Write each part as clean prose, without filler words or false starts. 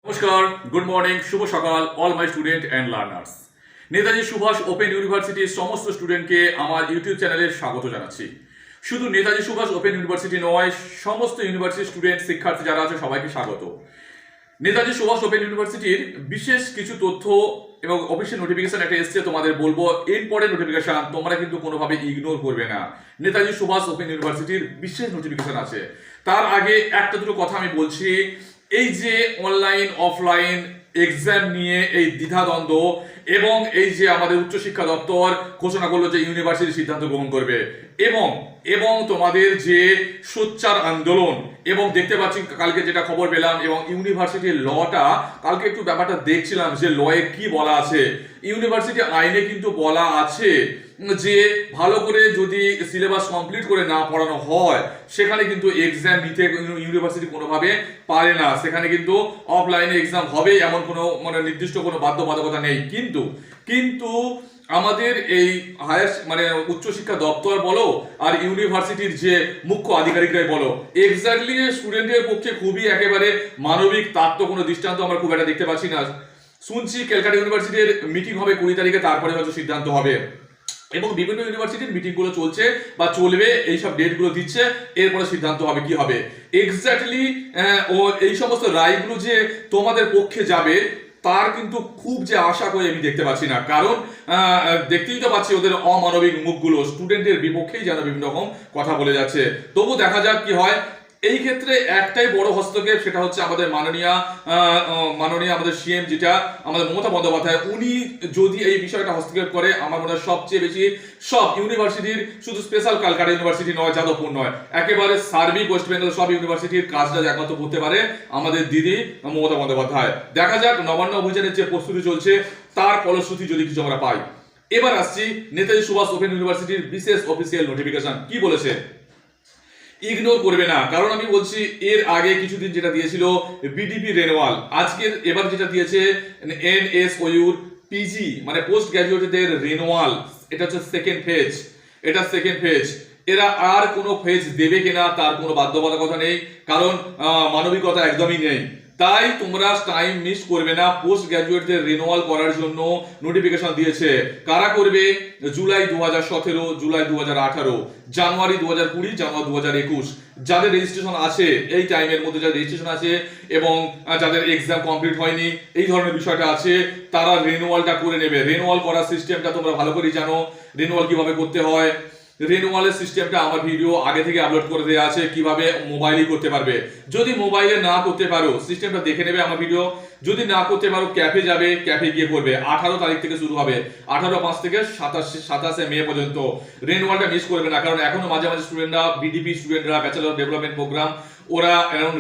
নমস্কার, good morning, শুভ সকাল all my student and learners. Netaji Subhas open ইউনিভার্সিটির সমস্ত স্টুডেন্টকে আমার ইউটিউব চ্যানেলে স্বাগত জানাচ্ছি। শুধু নেতাজি সুভাষ ওপেন ইউনিভার্সিটি নয়, সমস্ত ইউনিভার্সিটি স্টুডেন্ট শিক্ষার্থী যারা আছে সবাইকে স্বাগত। নেতাজি সুভাষ ওপেন ইউনিভার্সিটির বিশেষ কিছু তথ্য এবং অফিসিয়াল নোটিফিকেশন একটা এসছে, তোমাদের বলবো ইম্পর্টেন্ট নোটিফিকেশন, তোমরা কিন্তু কোনোভাবে ইগনোর করবে না। নেতাজি সুভাষ ওপেন ইউনিভার্সিটির বিশেষ নোটিফিকেশন আছে। তার আগে একটা দুটো কথা আমি বলছি। এই যে অনলাইন অফলাইন এক্সাম নিয়ে এই দ্বিধাদ্বন্দ্ব এবং এই যে আমাদের উচ্চশিক্ষা দপ্তর ঘোষণা করলো যে ইউনিভার্সিটি সিদ্ধান্ত গ্রহণ করবে এবং এবং তোমাদের যে সোচ্চার আন্দোলন, এবং দেখতে পাচ্ছি কালকে যেটা খবর পেলাম, এবং ইউনিভার্সিটির লটা কালকে একটু ব্যাপারটা দেখছিলাম যে লয়ে কি বলা আছে। ইউনিভার্সিটি আইনে কিন্তু বলা আছে যে ভালো করে যদি সিলেবাস কমপ্লিট করে না পড়ানো হয় সেখানে কিন্তু এক্সাম নিতে ইউনিভার্সিটি কোনোভাবে পারে না। সেখানে কিন্তু অফলাইনে এক্সাম হবে এমন কোনো নির্দিষ্ট কোনো বাধ্যবাধকতা নেই। কিন্তু আমাদের এই উচ্চশিক্ষা দপ্তর বলো আর ইউনিভার্সিটির যে মুখ্য আধিকারিকরাই বলো, এক্স্যাক্টলি স্টুডেন্টের পক্ষে খুবই একেবারে মানবিক তার তো কোনো দৃষ্টান্ত আমরা খুব একটা দেখতে পাচ্ছি না। শুনছি ক্যালকাটা ইউনিভার্সিটির মিটিং হবে 20 তারিখে, তারপরে হয়তো সিদ্ধান্ত হবে, এবং বিভিন্ন ইউনিভার্সিটির মিটিং গুলো চলছে বা চলবে, এইসব ডেট গুলো দিচ্ছে, এরপরে সিদ্ধান্ত হবে কি হবে এক্স্যাক্টলি। ও এই সমস্ত রায়গুলো যে তোমাদের পক্ষে যাবে তার কিন্তু খুব যে আশা করে আমি দেখতে পাচ্ছি না, কারণ দেখতেই তো পাচ্ছি ওদের অমানবিক মুখগুলো স্টুডেন্টের বিপক্ষেই যেন বিভিন্ন রকম কথা বলে যাচ্ছে। তবু দেখা যাক কি হয়। এই ক্ষেত্রে একটাই বড় হস্তক্ষেপ, সেটা হচ্ছে আমাদের মাননীয় আমাদের সিএম যেটা আমাদের মমতা বন্দ্যোপাধ্যায়, উনি যদি এই বিষয়টা হস্তক্ষেপ করে আমার মনে হয় সবচেয়ে বেশি সব ইউনিভার্সিটির, শুধু স্পেশাল ক্যালকাটা ইউনিভার্সিটি নয়, যাদবপুর নয়, একেবারে সার্বিক ওয়েস্ট বেঙ্গল সব ইউনিভার্সিটির কাজটা একমাত্র করতে পারে আমাদের দিদি মমতা বন্দ্যোপাধ্যায়। দেখা যাক নবান্ন অভিযানের যে প্রস্তুতি চলছে তার ফলশ্রুতি যদি কিছু আমরা পাই। এবার আসছি নেতাজি সুভাষ ওপেন ইউনিভার্সিটির বিশেষ অফিসিয়াল নোটিফিকেশন কি বলেছে। ইগনোর করবে না, কারণ আমি বলছি এর আগে কিছুদিন যেটা দিয়েছিল বিডিপি রেনুয়াল, আজকের এবার যেটা দিয়েছে nsou পিজি মানে পোস্ট গ্রাজুয়েটদের রেনুয়াল, এটা হচ্ছে সেকেন্ড ফেজ। এরা আর কোনো ফেজ দেবে কিনা তার কোনো বাধ্যবাধকতা নেই, কারণ মানবিকতা একদমই নেই। তাই তোমরা টাইম মিস করবে না। পোস্ট গ্রাজুয়েটদের রিনুয়াল করার জন্য নোটিফিকেশন দিয়েছে। কারা করবে? জুলাই 2017, জুলাই 2018, জানুয়ারি 2020, জানুয়ারি 2021 যাদের রেজিস্ট্রেশন আছে, এই টাইমের মধ্যে যাদের রেজিস্ট্রেশন আছে এবং যাদের এক্সাম কমপ্লিট হয়নি এই ধরনের বিষয়টা আছে, তারা রিনুয়ালটা করে নেবে। রিনুয়াল করার সিস্টেমটা তোমরা ভালো করেই জানো, রিনুয়াল কিভাবে করতে হয়। রেনুয়ালের সিস্টেমটা আমার ভিডিও আগে থেকে আপলোড করে দেওয়া আছে, কিভাবে মোবাইলেই করতে পারবে। যদি মোবাইলে না করতে পারো সিস্টেমটা দেখে নেবে আমার ভিডিও। যদি না করতে পারো ক্যাফে যাবে, ক্যাফে গিয়ে করবে। 18 তারিখ থেকে শুরু হবে, 18/5 থেকে 27 মে পর্যন্ত। রেনুয়ালটা মিস করবে না, কারণ এখনো মাঝে মাঝে স্টুডেন্টরা, বিডিপি স্টুডেন্টরা, ব্যাচেলর ডেভেলপমেন্ট প্রোগ্রাম, ওরা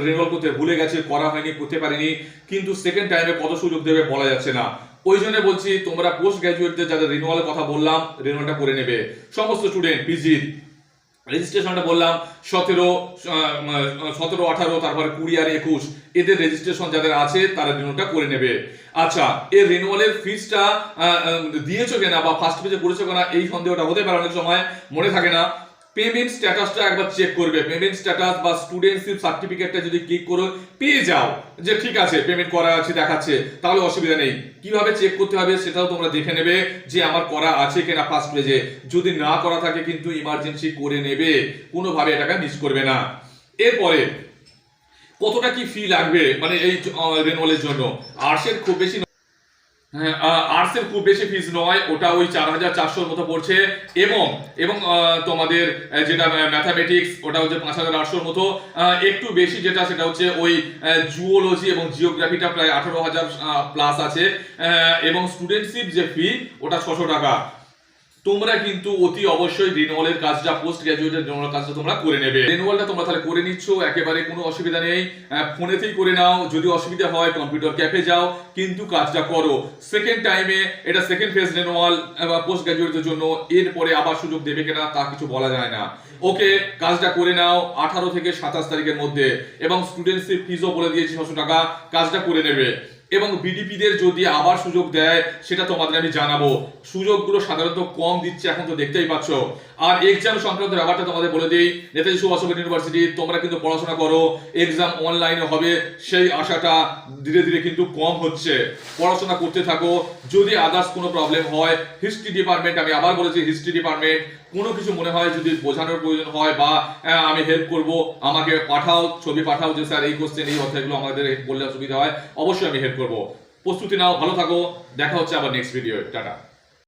রেনুয়াল করতে ভুলে গেছে, করা হয়নি, করতে পারেনি। কিন্তু সেকেন্ড টাইমে কত সুযোগ দেবে বলা যাচ্ছে না। ওই জন্য বলছি তোমরা পোস্ট গ্রাজুয়েটদের যাদের রিনুয়ালের কথা বললাম, রিনুয়ালটা করে নেবে। সমস্ত স্টুডেন্ট পিজির রেজিস্ট্রেশনটা বললাম 17, 18, তারপরে 20 আর 21 এদের রেজিস্ট্রেশন যাদের আছে তারা রিনুয়ালটা করে নেবে। আচ্ছা, এই রিনুয়ালের ফিসটা দিয়েছো কিনা বা ফার্স্ট পেজে করেছো কিনা এই সন্দেহটা হতে পারে, অনেক সময় মনে থাকে না। পেমেন্ট স্ট্যাটাসটা একবার চেক করবে। পেমেন্ট স্ট্যাটাস বা স্টুডেন্টশিপ সার্টিফিকেটটা যদি ক্লিক করো পেয়ে যাও যে ঠিক আছে পেমেন্ট করা আছে দেখাচ্ছে, তাহলে অসুবিধা নেই। কিভাবে চেক করতে হবে সেটাও তোমরা দেখে নেবে যে আমার করা আছে কিনা ফার্স্ট পেজে। যদি না করা থাকে কিন্তু ইমার্জেন্সি করে নেবে, কোনোভাবে এটাকে মিস করবে না। এরপরে কতটা কি ফি লাগবে মানে এই রেনুয়ালের জন্য? আর্টসের খুব বেশি আর্টসের খুব বেশি ফিস নয়, ওটা ওই 4400 মতো পড়ছে, এবং তোমাদের যেটা ম্যাথামেটিক্স ওটা হচ্ছে 5800 মতো। একটু বেশি যেটা সেটা হচ্ছে ওই জুওলজি এবং জিওগ্রাফিটা প্রায় 18,000 প্লাস আছে, এবং স্টুডেন্টশিপ যে ফি ওটা 600 টাকা। তোমরা কিন্তু অতি অবশ্যই রিনুয়ালের কাজটা, পোস্ট গ্রাজুয়েটের রিনুয়াল কাজটা তোমরা করে নেবে। রিনুয়ালটা তোমরা তাহলে করে নিচ্ছ, একেবারে কোনো অসুবিধা নেই। ফোনেতেই করে নাও, যদি অসুবিধা হয় কম্পিউটার ক্যাফে যাও, কিন্তু কাজটা করো। সেকেন্ড টাইমে এটা সেকেন্ড ফেজ রিনুয়াল বা পোস্ট গ্রাজুয়েটদের জন্য, এরপরে আবার সুযোগ দেবে কিনা তা কিছু বলা যায় না। ওকে, কাজটা করে নাও 18 থেকে 27 তারিখের মধ্যে, এবং স্টুডেন্টশিপ ফিসও বলে দিয়েছি 600 টাকা, কাজটা করে নেবে। এবং বিডিপিদের যদি আবার সুযোগ দেয় সেটা তোমাদের আমি জানাবো। সুযোগগুলো সাধারণত কম দিচ্ছে, এখন তো দেখতেই পাচ্ছ। আর এক্সাম সংক্রান্ত ব্যাপারটা তোমাদের বলে দিই, নেতাজি সুভাষ ইউনিভার্সিটি তোমরা কিন্তু পড়াশোনা করো, এক্সাম অনলাইনে হবে সেই আশাটা ধীরে ধীরে কিন্তু কম হচ্ছে। পড়াশোনা করতে থাকো। যদি আদার্স কোনো প্রবলেম হয়, হিস্ট্রি ডিপার্টমেন্ট, আমি আবার বলেছি হিস্ট্রি ডিপার্টমেন্ট, কোনো কিছু মনে হয় যদি বোঝানোর প্রয়োজন হয় বা আমি হেল্প করব, আমাকে পাঠাও, ছবি পাঠাও যে স্যার এই কোশ্চেন এই অধ্যায়গুলো আমাদের বললে সুবিধা হয়, অবশ্যই আমি হেল্প করব। প্রস্তুতি নাও, ভালো থাকো, দেখা হচ্ছে আবার নেক্সট ভিডিও। টাটা।